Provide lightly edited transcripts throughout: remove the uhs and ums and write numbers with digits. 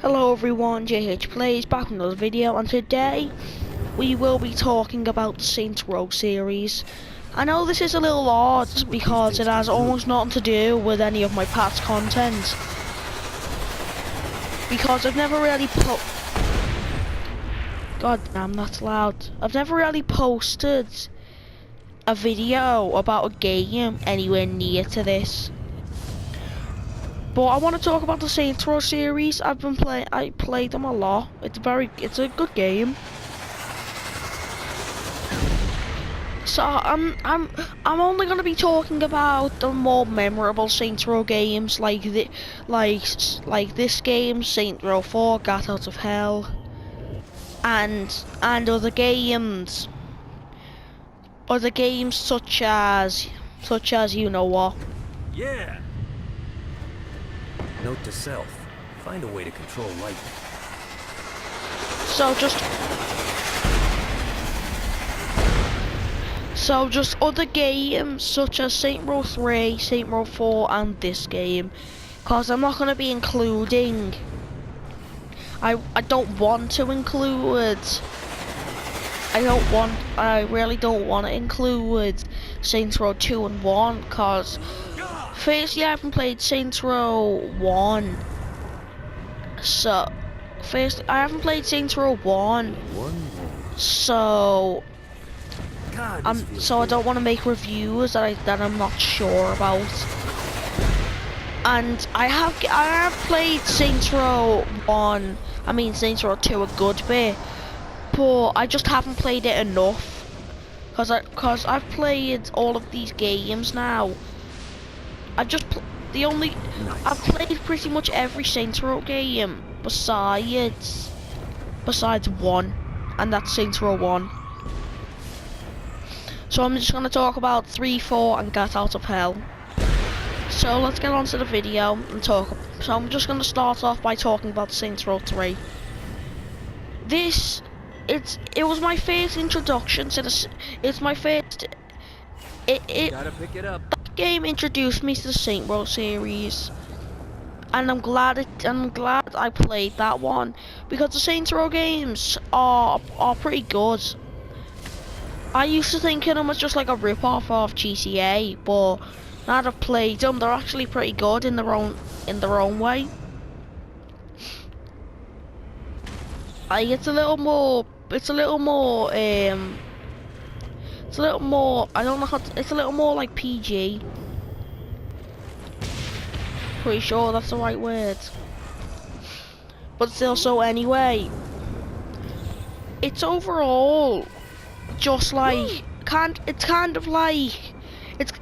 Hello everyone, JH Plays back with another video, and today we will be talking about the Saints Row series. I know this is a little odd because it has almost nothing to do with any of my past content, because I've never really God damn, that's loud. I've never really posted a video about a game anywhere near to this. But I want to talk about the Saints Row series. I played them a lot. It's a good game. So I'm only gonna be talking about the more memorable Saints Row games, like this game, Saints Row 4, Gat Out of Hell, and other games such as you know what. Yeah. Note to self: find a way to control lightning. So just other games such as Saints Row 3, Saints Row 4, and this game, because I'm not going to be including. I don't want to include. I really don't want to include Saints Row 2 and 1, because firstly I haven't played Saints Row 1. So first I haven't played Saints Row 1. So I don't want to make reviews that I'm not sure about. And I have played Saints Row 1. I mean Saints Row 2 a good bit, but I just haven't played it enough. Cause I've played all of these games now. I've played pretty much every Saints Row game besides one, and that's Saints Row 1. So I'm just gonna talk about 3, 4, and Gat Out of Hell. So let's get on to the video and talk. So I'm just gonna start off by talking about Saints Row 3. It was my first introduction to this. It's my first. Gotta pick it up. That game introduced me to the Saints Row series, and I'm glad I played that one, because the Saints Row games are pretty good. I used to think of them as just like a rip-off of GTA, but now that I've played them, they're actually pretty good in their own way. It's a little more. It's a little more. I don't know how. It's a little more like PG. Pretty sure that's the right word. But still, so anyway, it's overall just like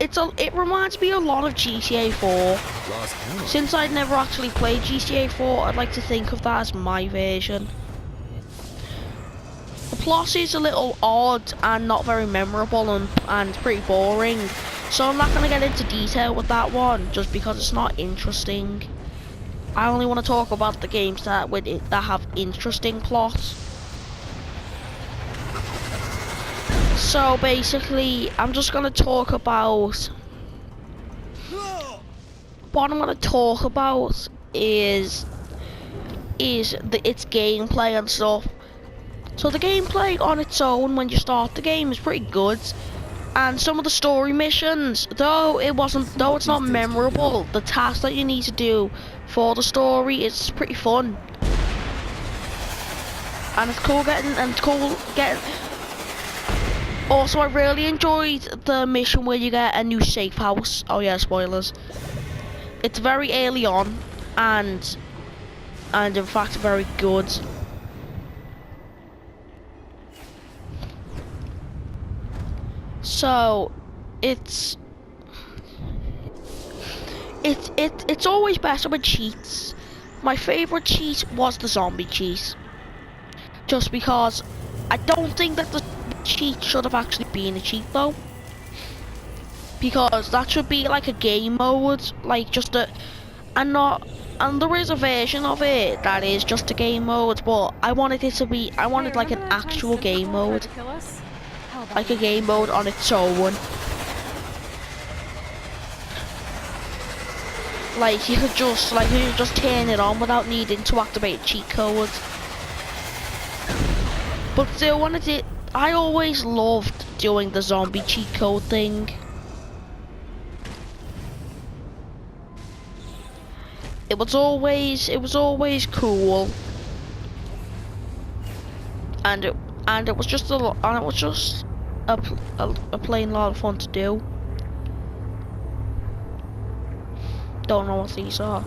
it reminds me a lot of GTA 4. Since I'd never actually played GTA 4, I'd like to think of that as my version. The plot is a little odd and not very memorable and pretty boring, so I'm not going to get into detail with that one just because it's not interesting. I only want to talk about the games that have interesting plots. So basically, I'm just going to talk about what I'm going to talk about is its gameplay and stuff. So the gameplay on its own when you start the game is pretty good, and some of the story missions, though it's not memorable, the task that you need to do for the story is pretty fun. And it's cool getting. Also, I really enjoyed the mission where you get a new safe house. Oh yeah, spoilers. It's very early on, and in fact very good. So it's always better with cheats. My favorite cheat was the zombie cheat, just because I don't think that the cheat should have actually been a cheat though, because that should be like a game mode, like just a and there is a version of it that is just a game mode, but I wanted like an actual game mode. Like a game mode on its own. like you could just turn it on without needing to activate a cheat code. But still, I always loved doing the zombie cheat code thing. It was always cool, and it was just a plain lot of fun to do. Don't know what these are.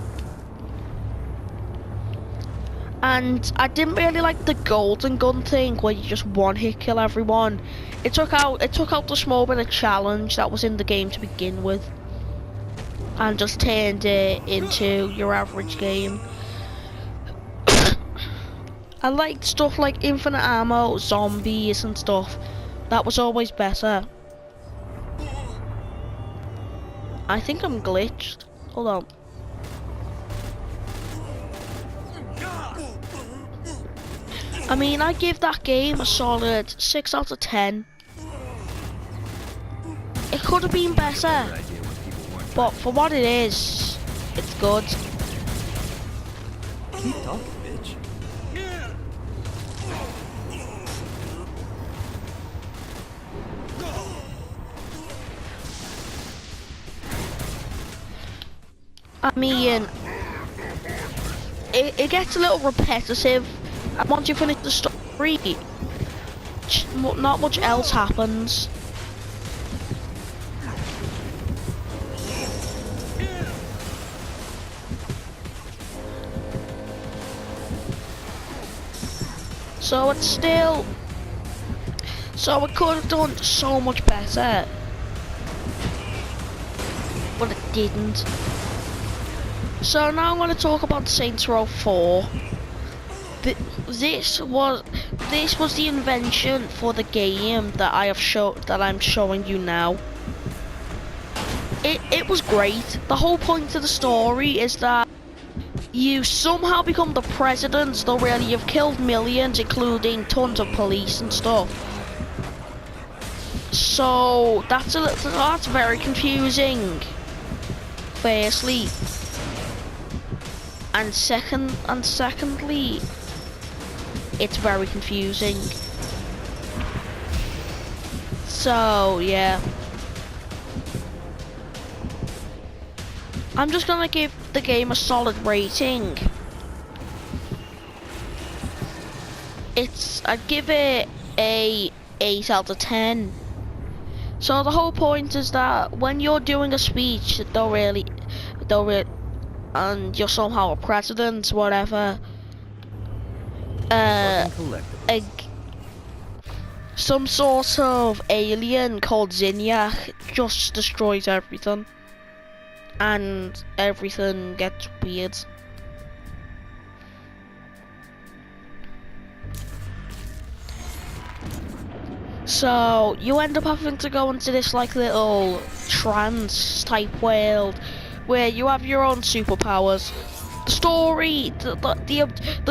And I didn't really like the golden gun thing where you just one-hit kill everyone. It took out the small bit of challenge that was in the game to begin with, and just turned it into your average game. I liked stuff like infinite ammo, zombies and stuff. That was always better. I think I'm glitched. Hold on. I mean, I give that game a solid 6 out of 10. It could have been better, but for what it is, it's good. Keep talking, bitch. I mean, it gets a little repetitive, and once you finish the story, not much else happens. So it could have done so much better, but it didn't. So now I'm going to talk about Saints Row 4. This was the invention for the game that I'm showing you now. It was great. The whole point of the story is that you somehow become the president, though really you've killed millions, including tons of police and stuff. So that's very confusing. Firstly, and secondly, it's very confusing. So yeah, I'm just gonna give the game a solid rating. I'd give it a 8 out of 10. So the whole point is that when you're doing a speech, and you're somehow a president, whatever, some sort of alien called Zinyak just destroys everything, and everything gets weird. So you end up having to go into this like little trance type world where you have your own superpowers. The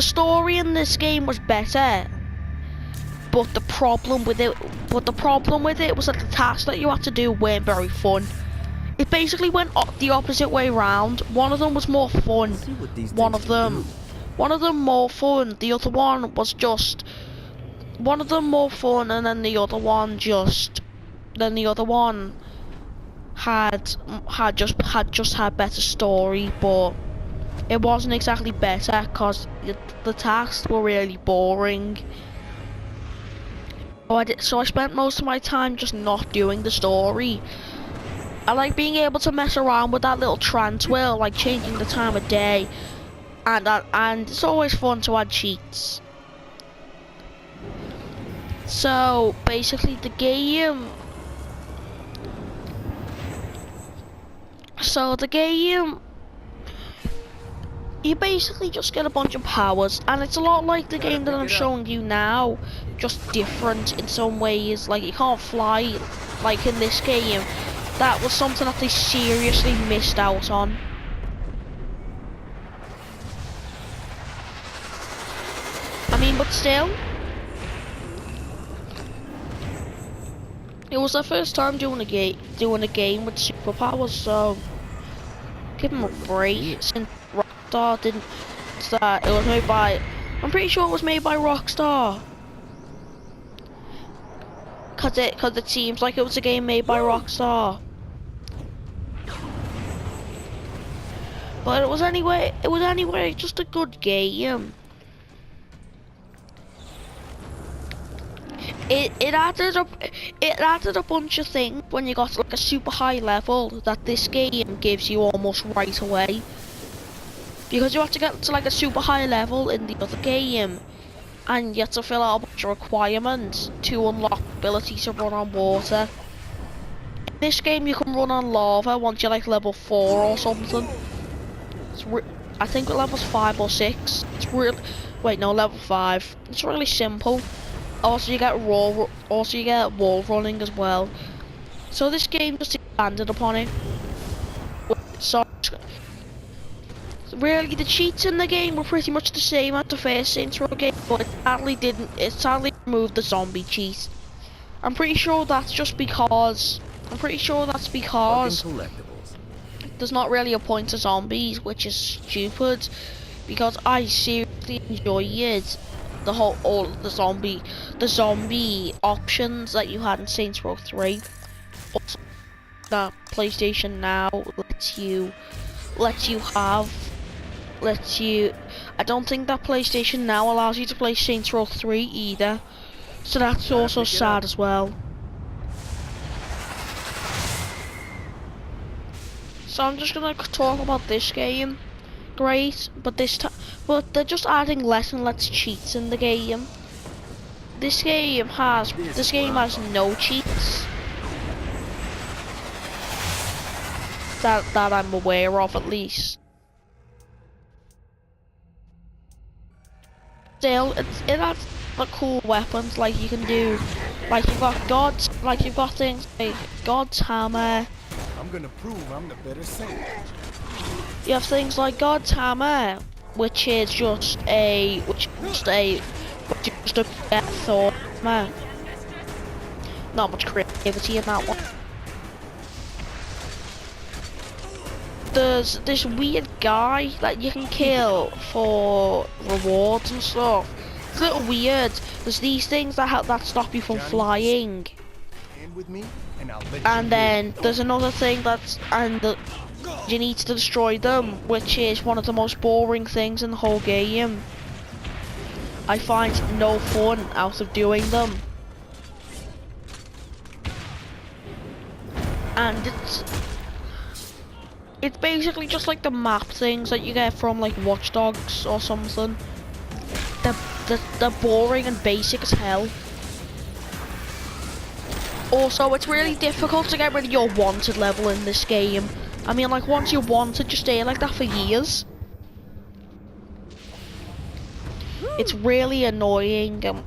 story in this game was better, but the problem with it was that the tasks that you had to do weren't very fun. It basically went the opposite way round. One of them was more fun. One of them more fun. The other one was just one of them more fun, and then the other one had better story, but it wasn't exactly better because the tasks were really boring. So I spent most of my time just not doing the story. I like being able to mess around with that little trance wheel, like changing the time of day, and it's always fun to add cheats. So basically the game you basically just get a bunch of powers, and it's a lot like the game that I'm showing you now, just different in some ways. Like you can't fly like in this game. That was something that they seriously missed out on. I mean, but still, it was their first time doing a game with superpowers, so give them a break since Rockstar didn't start. It was made by, I'm pretty sure it was made by Rockstar. Cause it seems like it was a game made by Rockstar. But it was anyway just a good game. It added a bunch of things when you got to like a super high level that this game gives you almost right away. Because you have to get to like a super high level in the other game, and you have to fill out a bunch of requirements to unlock the ability to run on water. In this game you can run on lava once you're like level 4 or something. I think level's 5 or 6. It's real. Wait, no, level 5. It's really simple. Also, you get wall running as well. So this game just expanded upon it. So really, the cheats in the game were pretty much the same as the first Saints Row game, but it sadly removed the zombie cheat. I'm pretty sure that's because there's not really a point to zombies, which is stupid, because I seriously enjoyed the zombie options that you had in Saints Row 3. Also, that PlayStation Now I don't think that PlayStation Now allows you to play Saints Row 3 either, so that's also sad as well. So I'm just gonna talk about this game. Great, but they're just adding less and less cheats in the game. This game has no cheats that I'm aware of, at least. Still, it has the cool weapons, like you can do, like you've got things like God's hammer. I'm gonna prove I'm the better saint. You have things like God's hammer, which is just a Thor hammer. Not much creativity in that one. There's this weird guy that you can kill for rewards and stuff. It's a little weird. There's these things that stop you from flying. And then there's another thing you need to destroy them, which is one of the most boring things in the whole game. I find no fun out of doing them. And it's basically just like the map things that you get from like Watch Dogs or something. They're boring and basic as hell. Also, it's really difficult to get rid of your wanted level in this game. I mean, like, once you're wanted, you stay like that for years. It's really annoying, and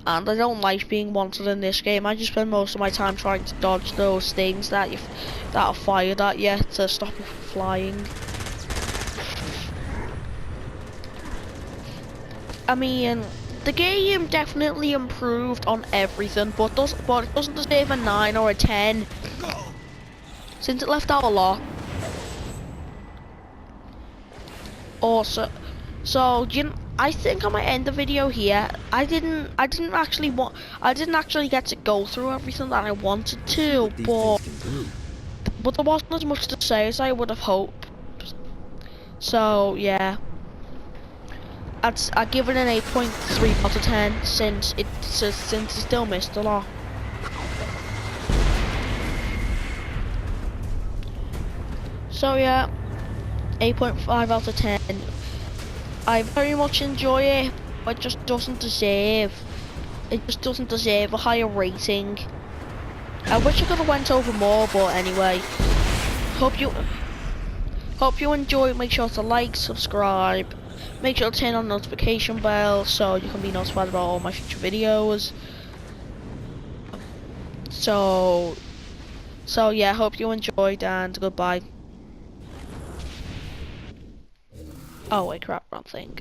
I don't like being wanted in this game. I just spend most of my time trying to dodge those things that are fired at you to stop you from flying. I mean, the game definitely improved on everything, but it doesn't deserve a 9 or a 10. Since it left out a lot. Also, I think I might end the video here. I didn't actually get to go through everything that I wanted to, but there wasn't as much to say as I would have hoped. So yeah, I'd give it an 8.3 out of 10 since it still missed a lot. So yeah, 8.5 out of 10. I very much enjoy it, but it just doesn't deserve a higher rating. I wish I could have went over more, but anyway. Hope you enjoyed. Make sure to like, subscribe, make sure to turn on the notification bell so you can be notified about all my future videos. So yeah, hope you enjoyed, and goodbye. Oh wait, crap, wrong thing.